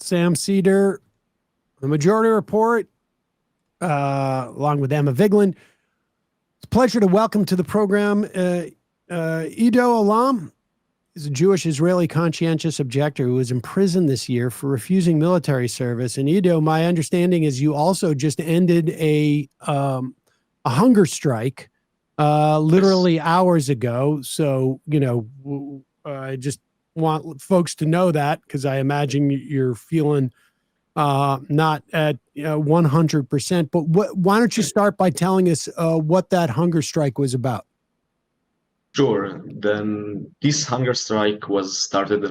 Sam Seder, the Majority Report, along with Emma Vigeland. It's a pleasure to welcome to the program Iddo Elam. Is a Jewish Israeli conscientious objector who was imprisoned this year for refusing military service. And Iddo, my understanding is you also just ended a hunger strike literally hours ago. So, I just want folks to know that, because I imagine you're feeling not at 100%. But why don't you start by telling us what that hunger strike was about? Sure. Then this hunger strike was started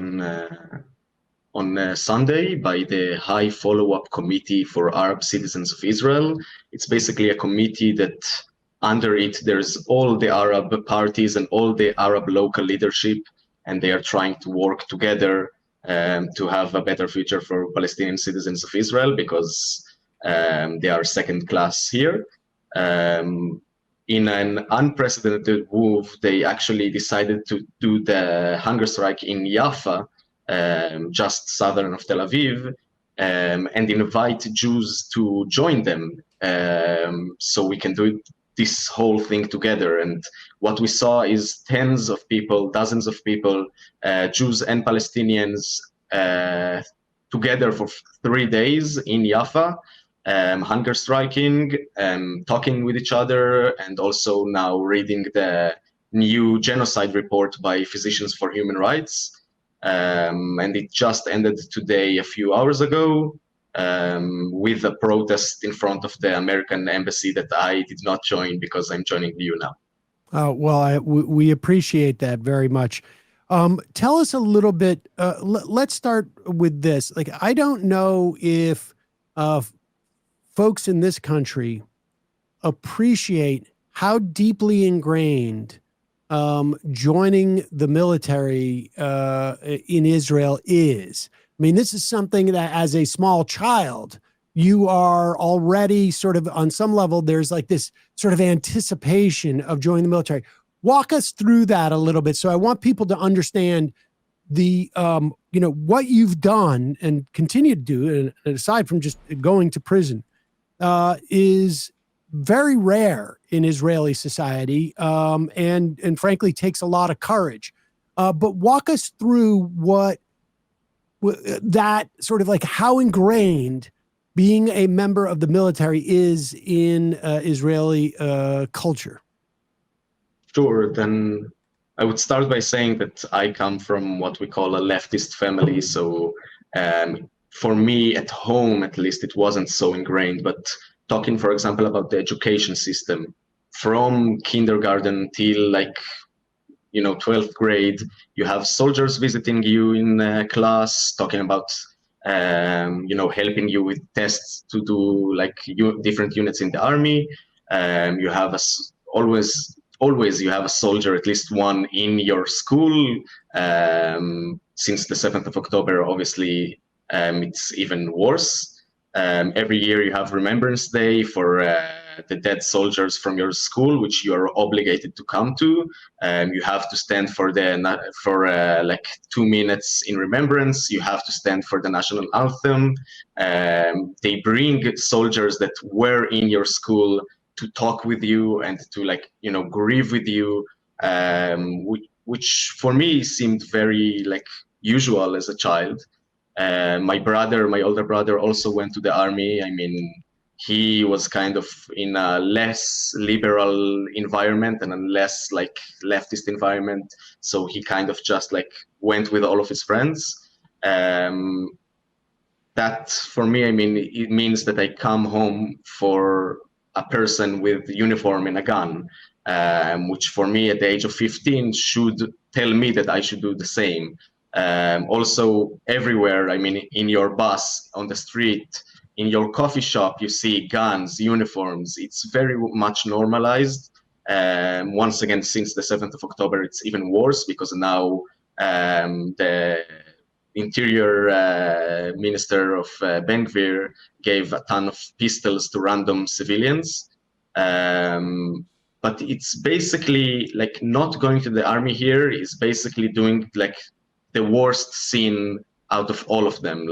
on Sunday by the High Follow-up Committee for Arab Citizens of Israel. It's basically a committee that under it there's all the Arab parties and all the Arab local leadership, and they are trying to work together to have a better future for Palestinian citizens of Israel, because they are second class here. In an unprecedented move, they actually decided to do the hunger strike in Jaffa, just southern of Tel Aviv, and invite Jews to join them, so we can do this whole thing together. And what we saw is tens of people, dozens of people, Jews and Palestinians, together for 3 days in Jaffa, hunger striking, talking with each other, and also now reading the new genocide report by Physicians for Human Rights. And it just ended today, a few hours ago, with a protest in front of the American embassy that I did not join, because I'm joining you now. Well, we appreciate that very much. Tell us a little bit. Let's start with this. Like, I don't know if folks in this country appreciate how deeply ingrained joining the military in Israel is. I mean, this is something that as a small child, you are already sort of, on some level, there's like this sort of anticipation of joining the military. Walk us through that a little bit. So I want people to understand the, what you've done and continue to do, and aside from just going to prison, is very rare in Israeli society, and frankly takes a lot of courage. But walk us through what that sort of, like, how ingrained being a member of the military is in Israeli culture. Sure. Then I would start by saying that I come from what we call a leftist family. So for me, at home, at least, it wasn't so ingrained. But talking, for example, about the education system, from kindergarten till 12th grade, you have soldiers visiting you in class, talking about helping you with tests to do different units in the army. You have always you have a soldier, at least one, in your school. Since the 7th of October, obviously, it's even worse. Every year you have Remembrance Day for the dead soldiers from your school, which you are obligated to come to. You have to stand for 2 minutes in remembrance. You have to stand for the national anthem. They bring soldiers that were in your school to talk with you and to grieve with you, which for me seemed very usual as a child. My older brother, also went to the army. I mean, he was kind of in a less liberal environment and a less leftist environment. So he kind of just went with all of his friends. That for me, I mean, it means that I come home for a person with uniform and a gun, which for me at the age of 15 should tell me that I should do the same. Also everywhere, I mean, in your bus, on the street, in your coffee shop, you see guns, uniforms. It's very much normalized. Once again, since the 7th of October, it's even worse, because now the Interior Minister of Ben Gvir gave a ton of pistols to random civilians. But it's basically not going to the army here is basically doing the worst sin out of all of them.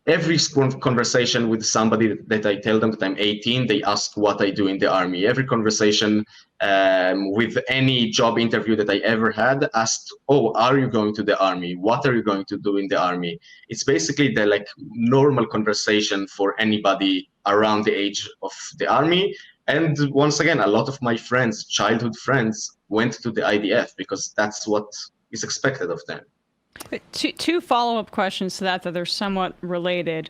every conversation with somebody that I tell them that I'm 18, they ask what I do in the army. Every conversation with any job interview that I ever had asked, oh, are you going to the army? What are you going to do in the army? It's basically the like normal conversation for anybody around the age of the army. And once again, a lot of my friends, childhood friends, went to the IDF because that's what is expected of them. Two follow-up questions to that are somewhat related.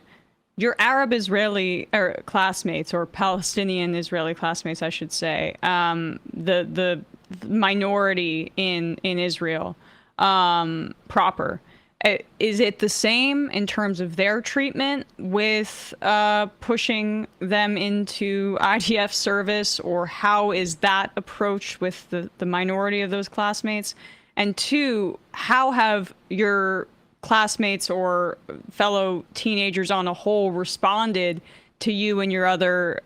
Your Arab-Israeli classmates, or Palestinian-Israeli classmates, I should say, the minority in Israel proper, is it the same in terms of their treatment with pushing them into IDF service, or how is that approached with the minority of those classmates? And two, how have your classmates or fellow teenagers on a whole responded to you and your other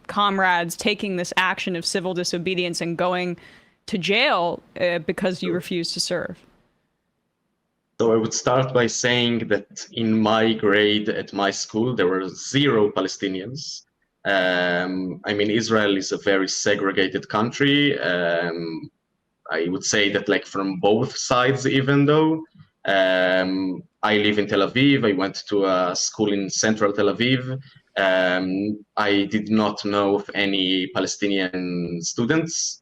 comrades taking this action of civil disobedience and going to jail because you refused to serve? So I would start by saying that in my grade at my school, there were 0 Palestinians. I mean, Israel is a very segregated country. I would say that like from both sides, even though I live in Tel Aviv, I went to a school in central Tel Aviv. I did not know of any Palestinian students.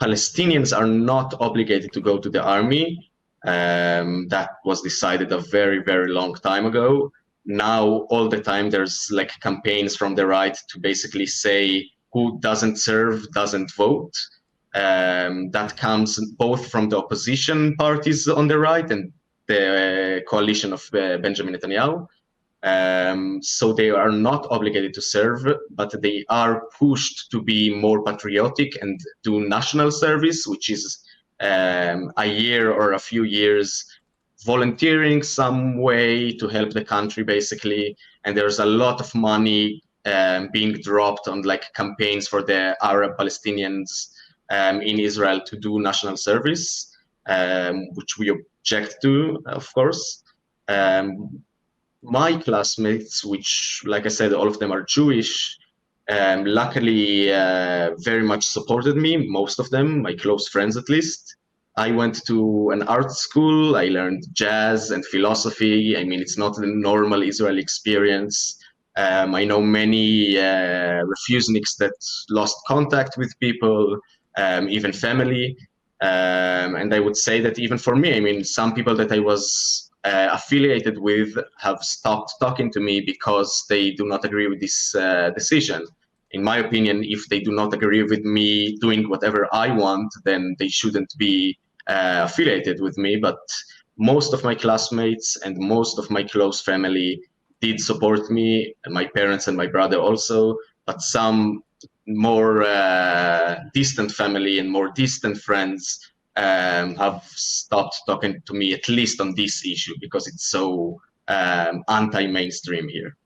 Palestinians are not obligated to go to the army. That was decided a very, very long time ago. Now, all the time, there's like campaigns from the right to basically say who doesn't serve, doesn't vote. That comes both from the opposition parties on the right and the coalition of Benjamin Netanyahu. So they are not obligated to serve, but they are pushed to be more patriotic and do national service, which is a year or a few years volunteering some way to help the country, basically. And there's a lot of money being dropped on like campaigns for the Arab Palestinians in Israel to do national service, which we object to, of course. My classmates, which, like I said, all of them are Jewish, luckily very much supported me, most of them, my close friends at least. I went to an art school, I learned jazz and philosophy. I mean, it's not the normal Israeli experience. I know many refuseniks that lost contact with people, even family. And I would say that even for me, I mean, some people that I was affiliated with have stopped talking to me because they do not agree with this decision. In my opinion, if they do not agree with me doing whatever I want, then they shouldn't be affiliated with me. But most of my classmates and most of my close family did support me, and my parents and my brother also, but some more distant family and more distant friends have stopped talking to me, at least on this issue, because it's so anti-mainstream here.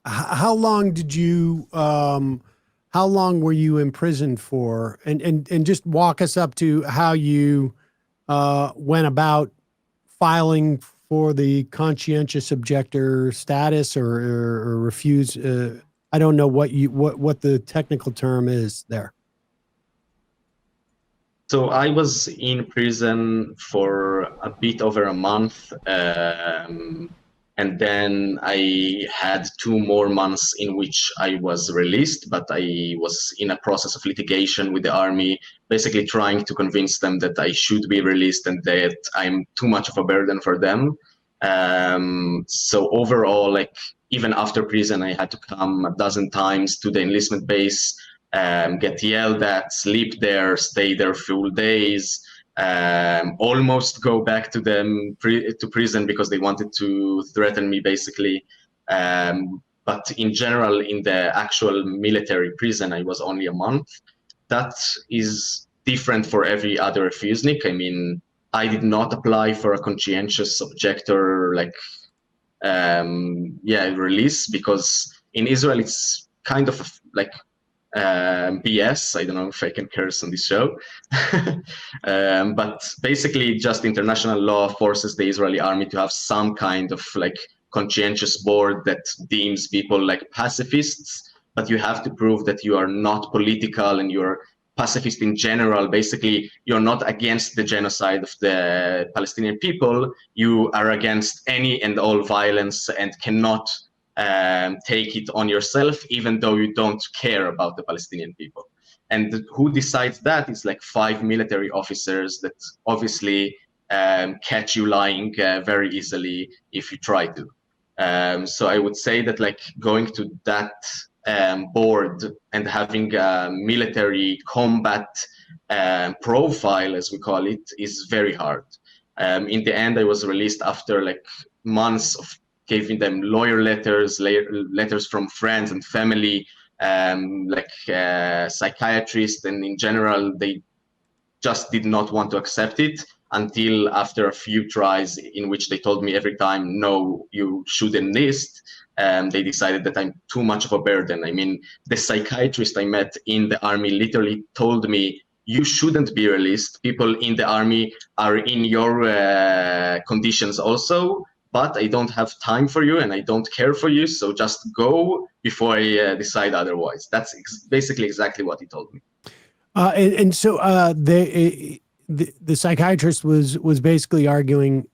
How long did you? How long were you imprisoned for? And just walk us up to how you went about filing for the conscientious objector status or refuse. I don't know what the technical term is there. So I was in prison for a bit over a month, and then I had 2 more months in which I was released, but I was in a process of litigation with the army, basically trying to convince them that I should be released and that I'm too much of a burden for them. So overall, like even after prison, I had to come a dozen times to the enlistment base, get yelled at, sleep there, stay there full days, almost go back to them to prison because they wanted to threaten me, basically. But in general, in the actual military prison, I was only a month. That is different for every other refusenik. I mean, I did not apply for a conscientious objector release, because in Israel it's kind of like BS. I don't know if I can curse on this show. But basically just international law forces the Israeli army to have some kind of like conscientious board that deems people like pacifists, but you have to prove that you are not political and you're pacifist in general. Basically, you're not against the genocide of the Palestinian people. You are against any and all violence and cannot take it on yourself, even though you don't care about the Palestinian people. And who decides that is like 5 military officers that obviously catch you lying very easily if you try to. So I would say that like going to that board and having a military combat profile, as we call it, is very hard. In the end, I was released after like months of giving them lawyer letters, letters from friends and family, like psychiatrists, and in general, they just did not want to accept it until after a few tries in which they told me every time, no, you shouldn't enlist. They decided that I'm too much of a burden. I mean, the psychiatrist I met in the army literally told me, you shouldn't be released. People in the army are in your conditions also, but I don't have time for you and I don't care for you. So just go before I decide otherwise. That's basically exactly what he told me. And so the psychiatrist was basically arguing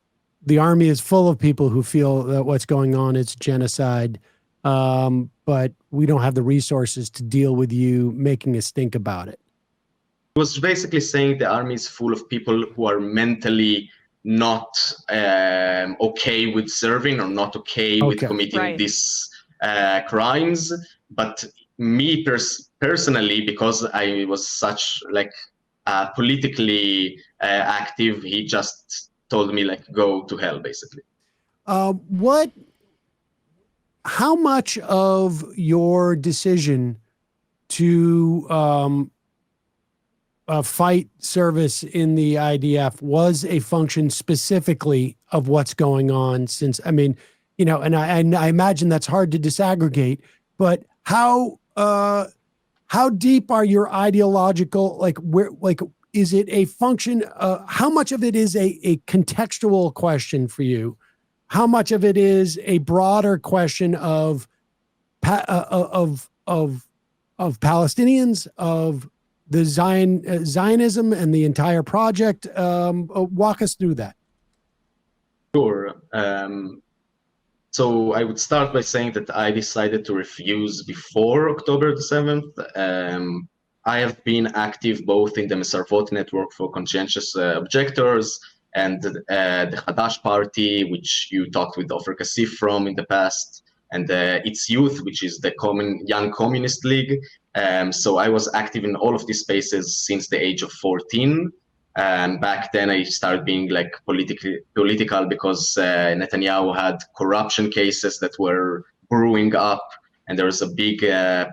the army is full of people who feel that what's going on is genocide, but we don't have the resources to deal with you making a stink about it. He was basically saying the army is full of people who are mentally not okay with serving or not okay with committing these crimes. But me personally, because I was such like politically active, he just told me like, go to hell, basically. How much of your decision to fight service in the IDF was a function specifically of what's going on? Since, I mean, you know, and I imagine that's hard to disaggregate, but how deep are your ideological, like where, like, is it a function? How much of it is a contextual question for you? How much of it is a broader question of Palestinians, of the Zionism and the entire project? Walk us through that. Sure. So I would start by saying that I decided to refuse before October the 7th. I have been active both in the Mesarvot network for conscientious objectors and the Hadash party, which you talked with Ofer Kassif from in the past, and its youth, which is the Young Communist League. So I was active in all of these spaces since the age of 14. And back then I started being like political because Netanyahu had corruption cases that were brewing up, and there was a big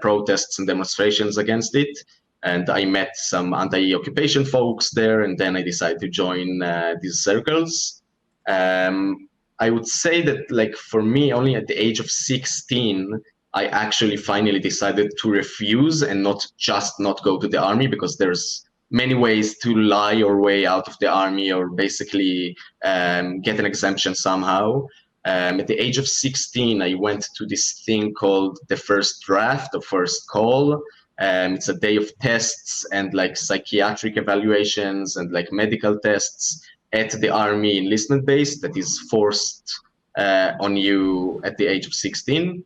protests and demonstrations against it. And I met some anti-occupation folks there, and then I decided to join these circles. I would say that, like, for me, only at the age of 16, I actually finally decided to refuse and not just not go to the army, because there's many ways to lie your way out of the army or basically get an exemption somehow. At the age of 16, I went to this thing called the first draft or first call. It's a day of tests and like psychiatric evaluations and like medical tests at the army enlistment base that is forced on you at the age of 16.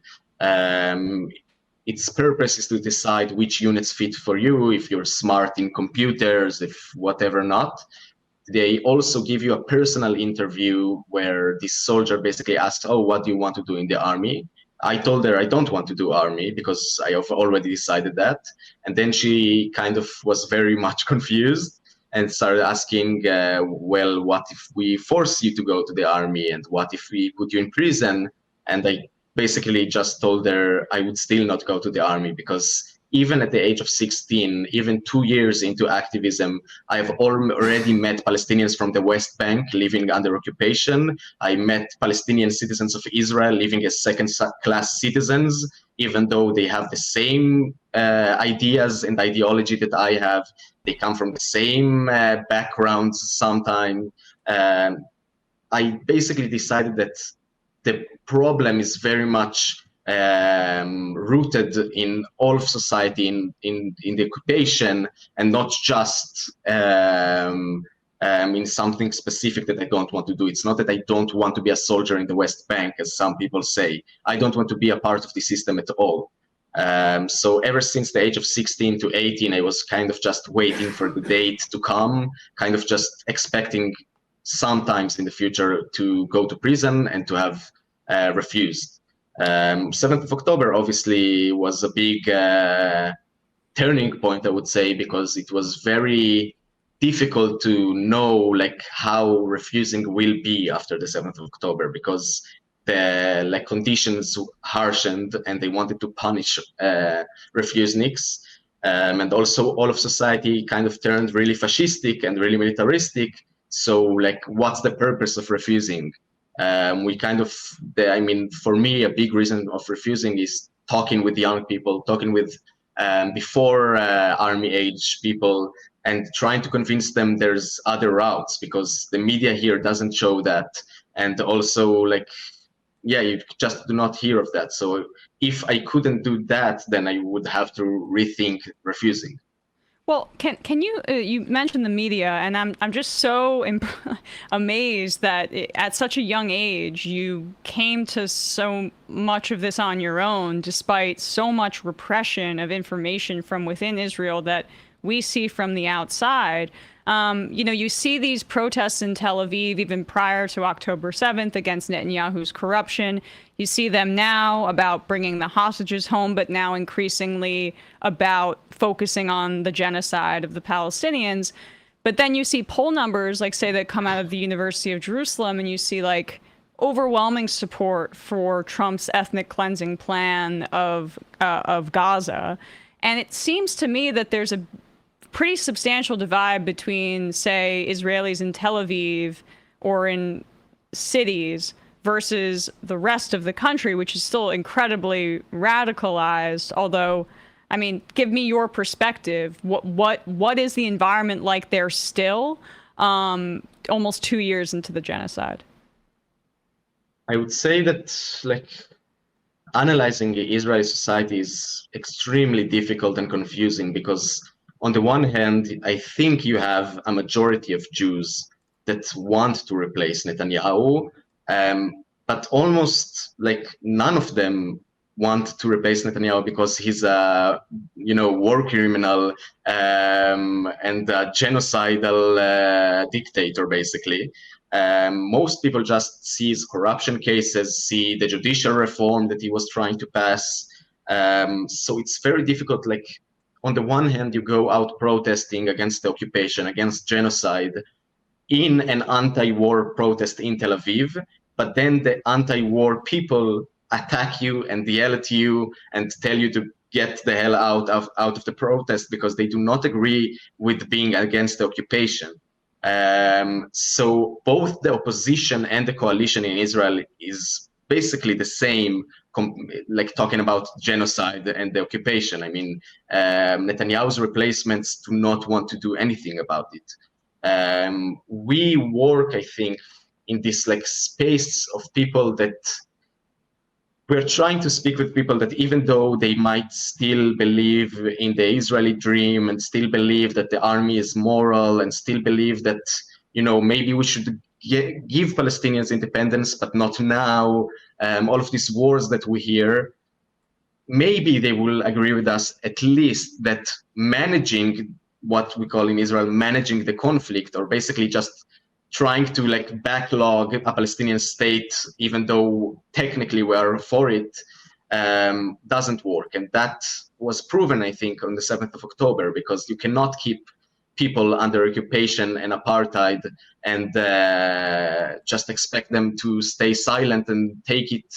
Its purpose is to decide which units fit for you, if you're smart in computers, if whatever not. They also give you a personal interview where this soldier basically asks, oh, what do you want to do in the army? I told her I don't want to do army because I have already decided that. And then she kind of was very much confused and started asking, well, what if we force you to go to the army? And what if we put you in prison? And I basically just told her I would still not go to the army because even at the age of 16, even 2 years into activism, I've already met Palestinians from the West Bank living under occupation. I met Palestinian citizens of Israel living as second-class citizens, even though they have the same ideas and ideology that I have. They come from the same backgrounds sometimes. I basically decided that the problem is very much rooted in all of society, in the occupation, and not just in something specific that I don't want to do. It's not that I don't want to be a soldier in the West Bank, as some people say. I don't want to be a part of the system at all. So ever since the age of 16 to 18, I was kind of just waiting for the date to come, kind of just expecting sometimes in the future to go to prison and to have refused. 7th of October obviously was a big turning point, I would say, because it was very difficult to know like how refusing will be after the 7th of October, because the conditions harshened and they wanted to punish refuseniks. And also all of society kind of turned really fascistic and really militaristic. So like, what's the purpose of refusing? We kind of, for me, a big reason of refusing is talking with young people, talking with before army age people, and trying to convince them there's other routes, because the media here doesn't show that. And also you just do not hear of that. So if I couldn't do that, then I would have to rethink refusing. Well, can you you mentioned the media, and I'm just so amazed that at such a young age you came to so much of this on your own, despite so much repression of information from within Israel that we see from the outside. You see these protests in Tel Aviv even prior to October 7th against Netanyahu's corruption. You see them now about bringing the hostages home, but now increasingly about focusing on the genocide of the Palestinians. But then you see poll numbers, like say that come out of the University of Jerusalem, and you see like overwhelming support for Trump's ethnic cleansing plan of Gaza. And it seems to me that there's a pretty substantial divide between, say, Israelis in Tel Aviv or in cities versus the rest of the country, which is still incredibly radicalized. Although, I mean, give me your perspective. What is the environment like there still, almost 2 years into the genocide? I would say that analyzing Israeli society is extremely difficult and confusing, because on the one hand, I think you have a majority of Jews that want to replace Netanyahu, but almost none of them want to replace Netanyahu because he's a war criminal and a genocidal dictator, basically. Most people just see his corruption cases, see the judicial reform that he was trying to pass. So it's very difficult. On the one hand, you go out protesting against the occupation, against genocide, in an anti-war protest in Tel Aviv, but then the anti-war people attack you and yell at you and tell you to get the hell out of the protest because they do not agree with being against the occupation. So both the opposition and the coalition in Israel is basically the same, talking about genocide and the occupation. I mean, Netanyahu's replacements do not want to do anything about it. We work, I think, in this space of people that we're trying to speak with people that even though they might still believe in the Israeli dream and still believe that the army is moral and still believe that, maybe we should give Palestinians independence, but not now, all of these wars that we hear, maybe they will agree with us at least that managing what we call in Israel, managing the conflict, or basically just trying to backlog a Palestinian state, even though technically we are for it, doesn't work. And that was proven, I think, on the 7th of October, because you cannot keep people under occupation and apartheid and just expect them to stay silent and take it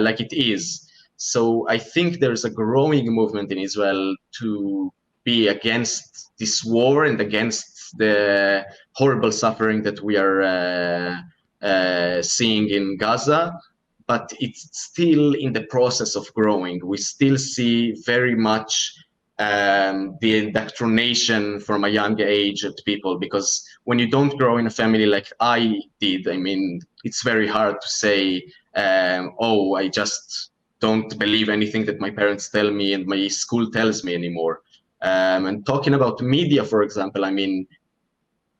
like it is. So I think there's a growing movement in Israel to be against this war and against the horrible suffering that we are seeing in Gaza. But it's still in the process of growing. We still see very much the indoctrination from a young age at people, because when you don't grow in a family like I did, I mean, it's very hard to say, oh, I just don't believe anything that my parents tell me and my school tells me anymore. And talking about media, for example, I mean,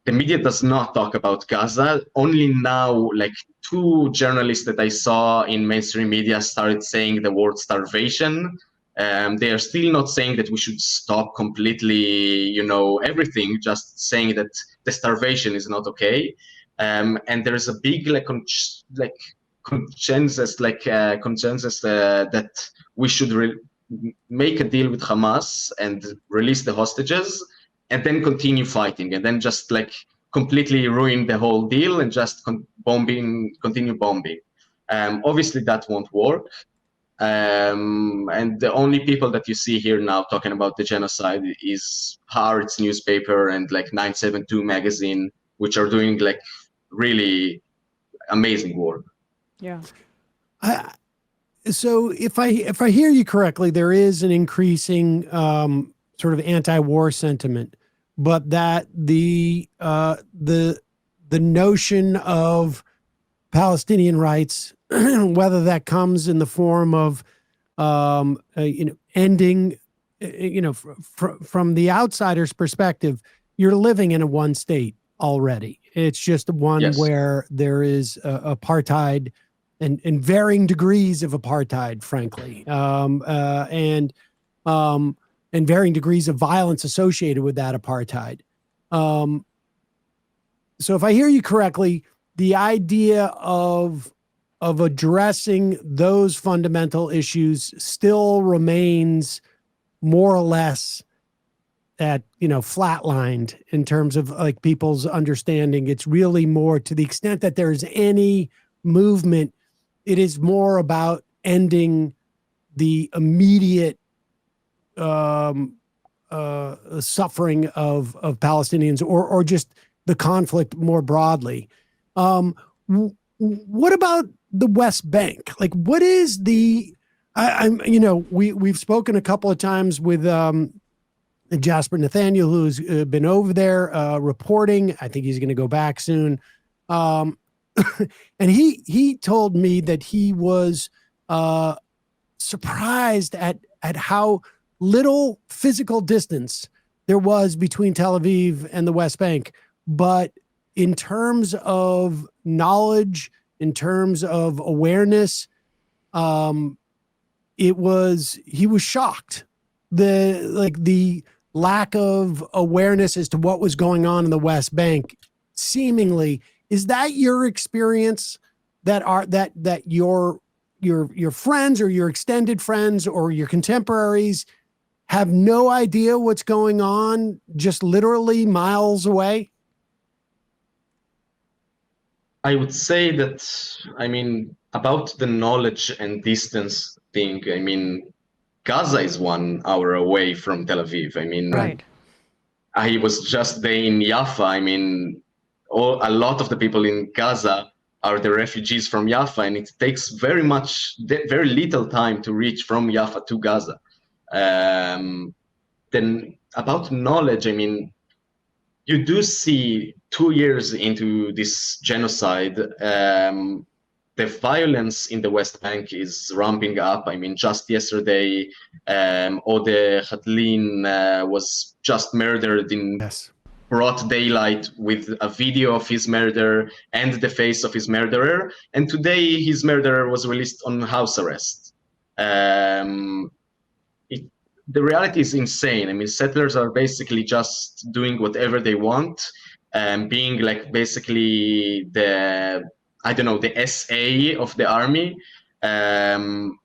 the media does not talk about Gaza. Only now, like 2 journalists that I saw in mainstream media started saying the word starvation. They are still not saying that we should stop completely, everything, just saying that the starvation is not okay. And there is a big consensus that we should make a deal with Hamas and release the hostages, and then continue fighting, and then just completely ruin the whole deal and just continue bombing. Obviously, that won't work. And the only people that you see here now talking about the genocide is Haaretz newspaper and 972 magazine, which are doing really amazing work. Yeah. So if I hear you correctly, there is an increasing sort of anti-war sentiment, but that the notion of Palestinian rights, whether that comes in the form of ending, from the outsider's perspective, you're living in a one state already. It's just one Yes. where there is apartheid and varying degrees of apartheid, frankly, and varying degrees of violence associated with that apartheid. So if I hear you correctly, the idea of addressing those fundamental issues still remains more or less at, flatlined in terms of people's understanding. It's really more, to the extent that there's any movement, it is more about ending the immediate suffering of Palestinians or just the conflict more broadly. What about the West Bank? What is we've spoken a couple of times with Jasper Nathaniel, who's been over there reporting. I think he's going to go back soon. And he told me that he was surprised at how little physical distance there was between Tel Aviv and the West Bank. But in terms of knowledge, in terms of awareness, he was shocked. The lack of awareness as to what was going on in the West Bank, seemingly. Is that your experience, that your friends or your extended friends or your contemporaries have no idea what's going on just literally miles away? I would say that, about the knowledge and distance thing, Gaza is 1 hour away from Tel Aviv. Right. I was just there in Jaffa. A lot of the people in Gaza are the refugees from Jaffa, and it takes very little time to reach from Jaffa to Gaza. Then about knowledge, you do see 2 years into this genocide, the violence in the West Bank is ramping up. Just yesterday, Ode Hatlin was just murdered in broad daylight with a video of his murder and the face of his murderer. And today his murderer was released on house arrest. The reality is insane. Settlers are basically just doing whatever they want, being basically the SA of the army. And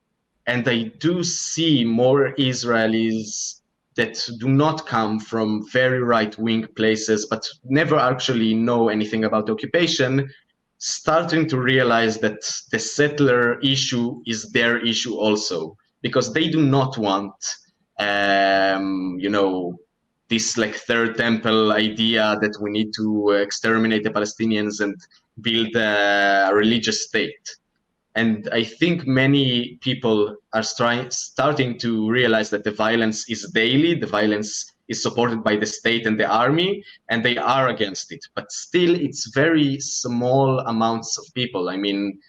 I do see more Israelis that do not come from very right-wing places, but never actually know anything about the occupation, starting to realize that the settler issue is their issue also. because they do not want, this like third temple idea that we need to exterminate the Palestinians and build a religious state. And I think many people are starting to realize that the violence is daily, the violence is supported by the state and the army, and they are against it. But still, it's very small amounts of people. I mean,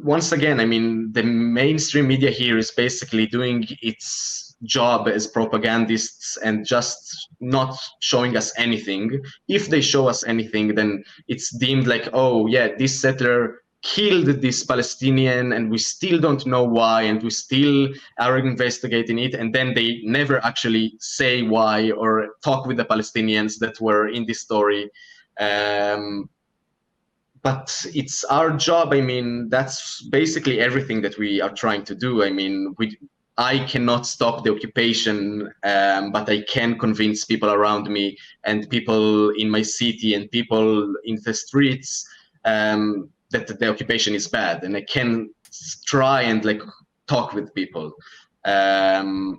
once again, I mean, the mainstream media here is basically doing its job as propagandists and just not showing us anything. If they show us anything, then it's deemed like, oh yeah, this settler killed this Palestinian and we still don't know why, and we still are investigating it, and then they never actually say why or talk with the Palestinians that were in this story. But it's our job. I mean, that's basically everything that we are trying to do. I mean, I cannot stop the occupation, but I can convince people around me and people in my city and people in the streets that the occupation is bad, and I can try and like talk with people. The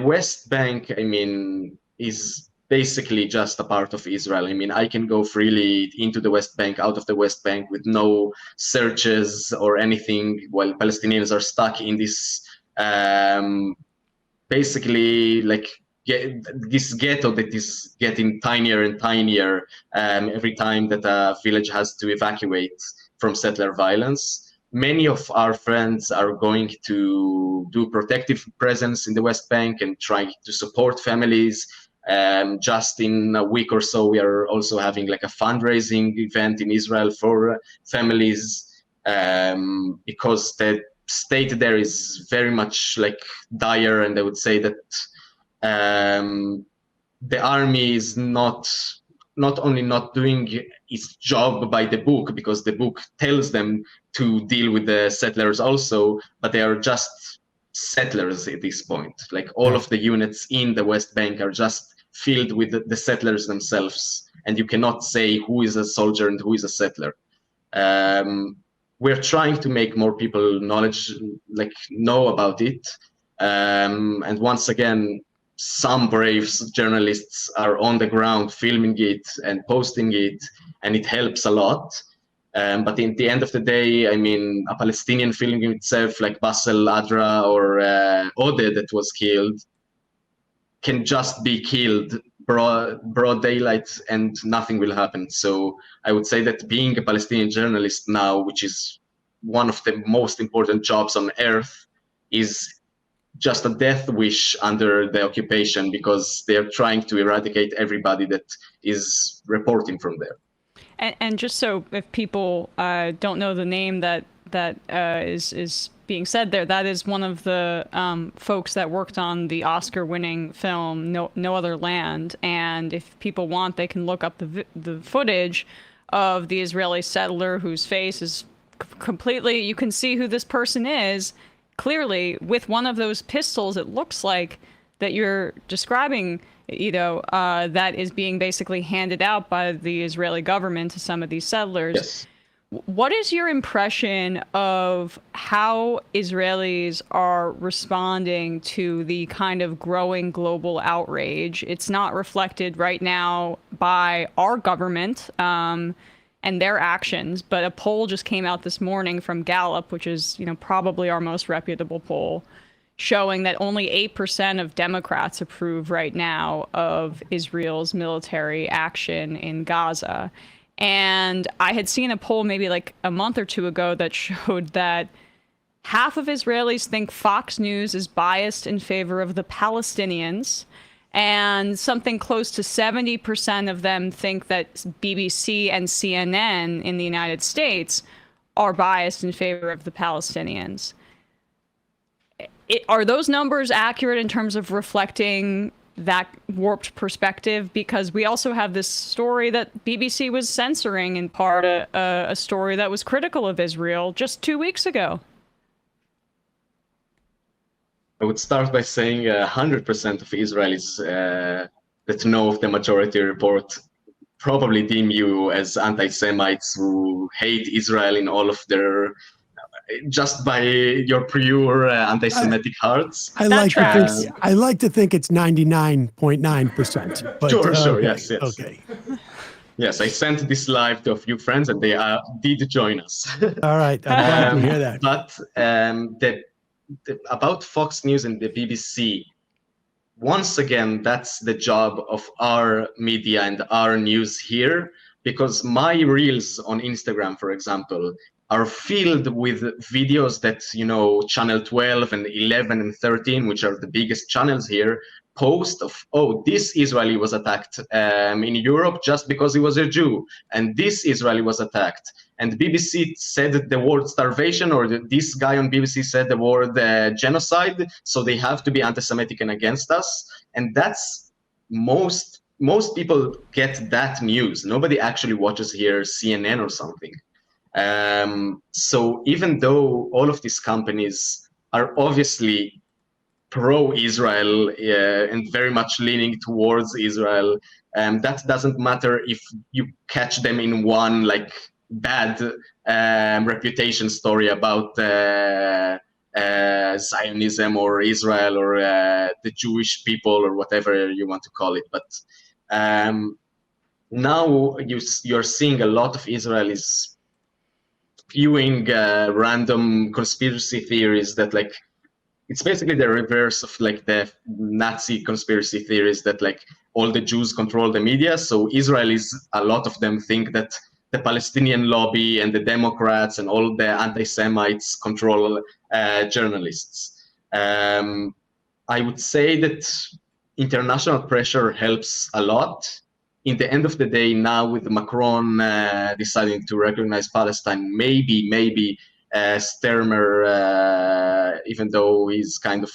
West Bank, I mean, is basically just a part of Israel. I mean, I can go freely into the West Bank, out of the West Bank with no searches or anything, while Palestinians are stuck in this basically like this ghetto that is getting tinier and tinier every time that a village has to evacuate from settler violence. Many of our friends are going to do protective presence in the West Bank and trying to support families. Just in a week or so, we are also having like a fundraising event in Israel for families, because the state there is very much like dire, and I would say that the army is not only not doing its job by the book, because the book tells them to deal with the settlers also, but they are just settlers at this point. Like all of the units in the West Bank are just filled with the settlers themselves, and you cannot say who is a soldier and who is a settler. We're trying to make more people know about it, and once again, some brave journalists are on the ground filming it and posting it, and it helps a lot. But in the end of the day, I mean, a Palestinian filming itself, like Basel Adra or Ode that was killed, can just be killed broad daylight and nothing will happen. So I would say that being a Palestinian journalist now, which is one of the most important jobs on earth, is just a death wish under the occupation, because they're trying to eradicate everybody that is reporting from there. And just so if people don't know the name that is being said there, that is one of the folks that worked on the Oscar-winning film No Other Land. And if people want, they can look up the footage of the Israeli settler whose face is completely, you can see who this person is clearly with one of those pistols. It looks like that you're describing, Iddo, that is being basically handed out by the Israeli government to some of these settlers. Yes. What is your impression of how Israelis are responding to the kind of growing global outrage? It's not reflected right now by our government and their actions, but a poll just came out this morning from Gallup, which is, probably our most reputable poll, showing that only 8% of Democrats approve right now of Israel's military action in Gaza. And I had seen a poll maybe like a month or two ago that showed that half of Israelis think Fox News is biased in favor of the Palestinians, and something close to 70% of them think that BBC and CNN in the United States are biased in favor of the Palestinians. Are those numbers accurate in terms of reflecting that warped perspective? Because we also have this story that BBC was censoring in part a story that was critical of Israel just 2 weeks ago. I would start by saying 100% of Israelis that know of the Majority Report probably deem you as anti-Semites who hate Israel in all of their just by your pure anti-Semitic hearts. I That like tracks. to think I like to think it's 99.9%. But Sure, okay, yes. okay. Yes, I sent this live to a few friends, and they did join us. All right, I'm glad to hear that. But about Fox News and the BBC, once again, that's the job of our media and our news here, because my reels on Instagram, for example, are filled with videos that, Channel 12 and 11 and 13, which are the biggest channels here, post of, oh, this Israeli was attacked in Europe just because he was a Jew, and this Israeli was attacked. And BBC said the word starvation, or this guy on BBC said the word genocide, so they have to be anti-Semitic and against us. And that's most people get that news. Nobody actually watches here CNN or something. So even though all of these companies are obviously pro-Israel and very much leaning towards Israel, that doesn't matter if you catch them in one bad reputation story about Zionism or Israel or the Jewish people or whatever you want to call it. But now you're seeing a lot of Israelis spewing random conspiracy theories that it's basically the reverse of the Nazi conspiracy theories that all the Jews control the media. So Israelis, a lot of them think that the Palestinian lobby and the Democrats and all the anti-Semites control journalists. I would say that international pressure helps a lot. In the end of the day, now with Macron deciding to recognize Palestine, maybe Sturmer, even though he's kind of,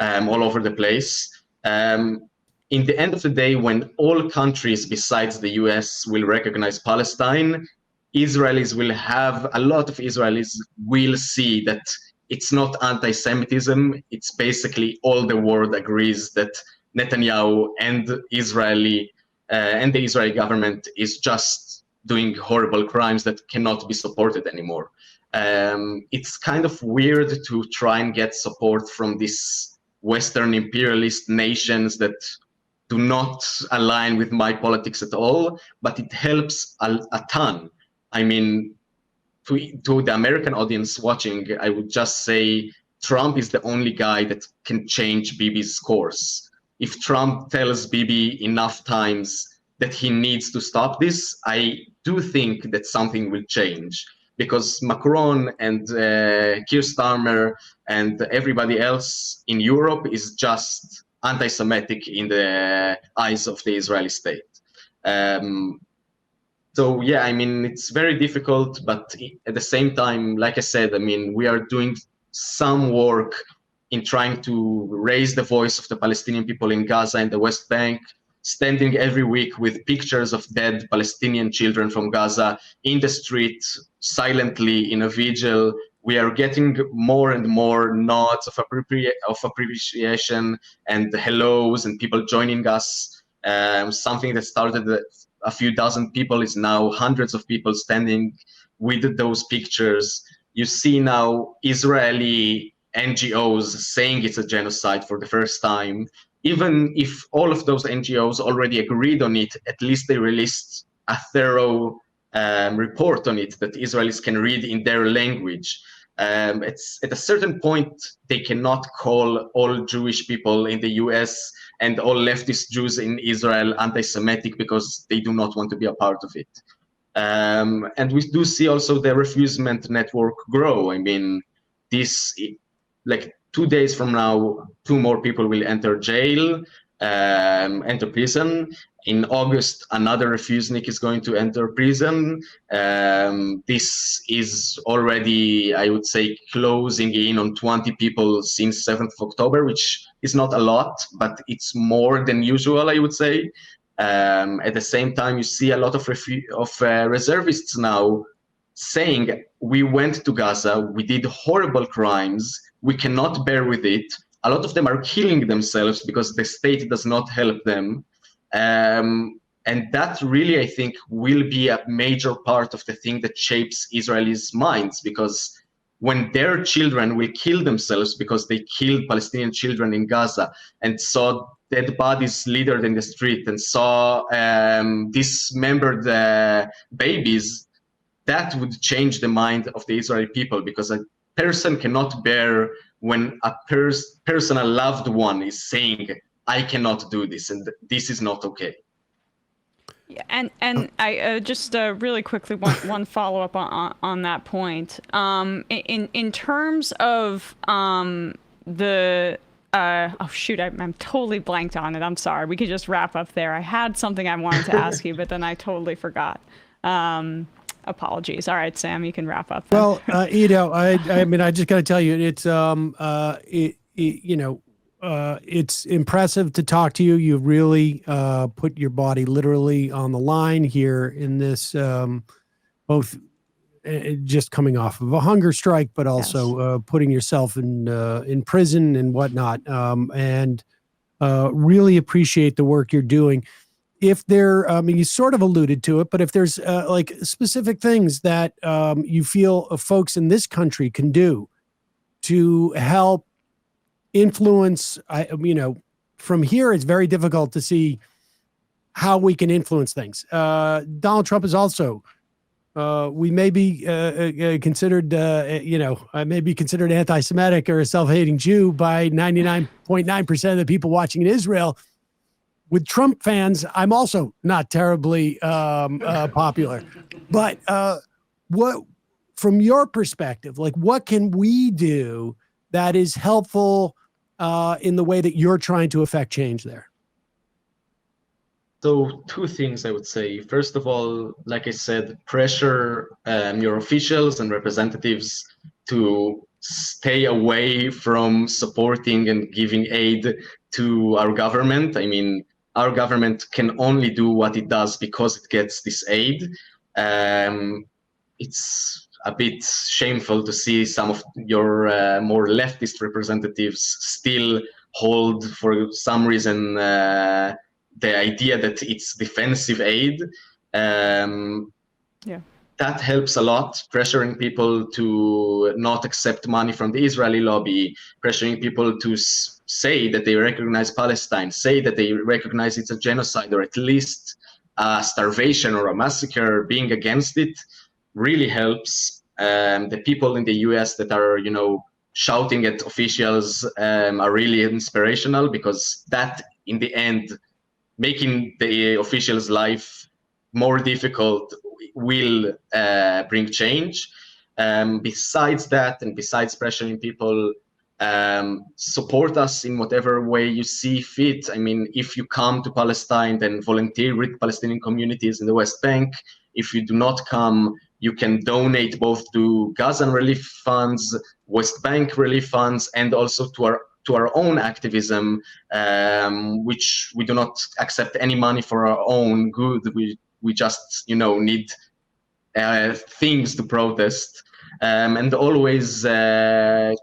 all over the place. In the end of the day, when all countries besides the US will recognize Palestine, a lot of Israelis will see that it's not anti-Semitism. It's basically all the world agrees that Netanyahu and the Israeli government is just doing horrible crimes that cannot be supported anymore. It's kind of weird to try and get support from these Western imperialist nations that do not align with my politics at all, but it helps a ton. I mean, to the American audience watching, I would just say Trump is the only guy that can change Bibi's course. If Trump tells Bibi enough times that he needs to stop this, I do think that something will change, because Macron and Keir Starmer and everybody else in Europe is just anti-Semitic in the eyes of the Israeli state. So yeah, I mean, it's very difficult, but at the same time, like I said, I mean, we are doing some work in trying to raise the voice of the Palestinian people in Gaza and the West Bank, standing every week with pictures of dead Palestinian children from Gaza in the street, silently in a vigil. We are getting more and more nods of appreciation and hellos and people joining us. Something that started a few dozen people is now hundreds of people standing with those pictures. You see now Israeli NGOs saying it's a genocide for the first time. Even if all of those NGOs already agreed on it, at least they released a thorough report on it that Israelis can read in their language. It's at a certain point, they cannot call all Jewish people in the US and all leftist Jews in Israel anti-Semitic because they do not want to be a part of it. And we do see also the refusement network grow. I mean, this, 2 days from now, 2 more people will enter jail, enter prison. In August, another refusenik is going to enter prison. This is already, I would say, closing in on 20 people since 7th of October, which is not a lot, but it's more than usual, I would say. At the same time, you see a lot of reservists now saying, we went to Gaza, we did horrible crimes, we cannot bear with it. A lot of them are killing themselves because the state does not help them. And that really, I think, will be a major part of the thing that shapes Israelis' minds, because when their children will kill themselves because they killed Palestinian children in Gaza and saw dead bodies littered in the street and saw dismembered babies, that would change the mind of the Israeli people, because a person cannot bear when a personal loved one is saying, I cannot do this, and this is not okay. Yeah, and I just really quickly one follow up on that point. In terms of the oh shoot, I'm totally blanked on it. I'm sorry. We could just wrap up there. I had something I wanted to ask you, but then I totally forgot. Apologies. All right, Sam, you can wrap up then. Well, Iddo, I mean, I just got to tell you, it's you know, it's impressive to talk to you. You really put your body literally on the line here in this, both just coming off of a hunger strike, but also putting yourself in prison and whatnot. And really appreciate the work you're doing. If there, I mean, you sort of alluded to it, but if there's like specific things that you feel folks in this country can do to help influence, you know, from here, it's very difficult to see how we can influence things. Donald Trump is also, we may be considered, you know, I may be considered anti-Semitic or a self-hating Jew by 99.9% of the people watching in Israel. With Trump fans, I'm also not terribly popular. But what, from your perspective, like what can we do that is helpful in the way that you're trying to affect change there? So two things I would say. First of all, like I said, pressure your officials and representatives to stay away from supporting and giving aid to our government. I mean, our government can only do what it does because it gets this aid. It's a bit shameful to see some of your more leftist representatives still hold, for some reason, the idea that it's defensive aid. That helps a lot, pressuring people to not accept money from the Israeli lobby, pressuring people to say that they recognize Palestine, say that they recognize it's a genocide or at least a starvation or a massacre. Being against it really helps. The people in the US that are, you know, shouting at officials are really inspirational, because that, in the end, making the officials' life more difficult will bring change. Besides that, and besides pressuring people, support us in whatever way you see fit. I mean, if you come to Palestine, then volunteer with Palestinian communities in the West Bank. If you do not come, you can donate both to Gazan relief funds, West Bank relief funds, and also to our own activism, which we do not accept any money for our own good. We just, you know, need things to protest. And always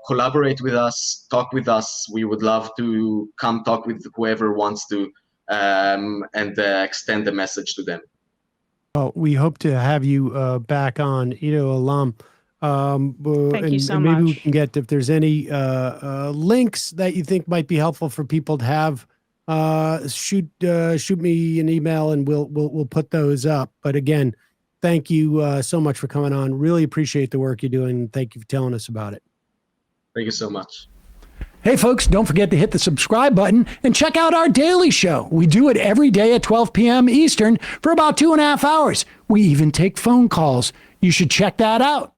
collaborate with us, talk with us. We would love to come talk with whoever wants to, and extend the message to them. Well, we hope to have you back on, Iddo Elam. Thank you so and maybe much. we can get, if there's any links that you think might be helpful for people to have, shoot me an email and we'll put those up. But again, thank you so much for coming on. Really appreciate the work you're doing. Thank you for telling us about it. Thank you so much. Hey folks, don't forget to hit the subscribe button and check out our daily show. We do it every day at 12 p.m. Eastern for about 2.5 hours. We even take phone calls. You should check that out.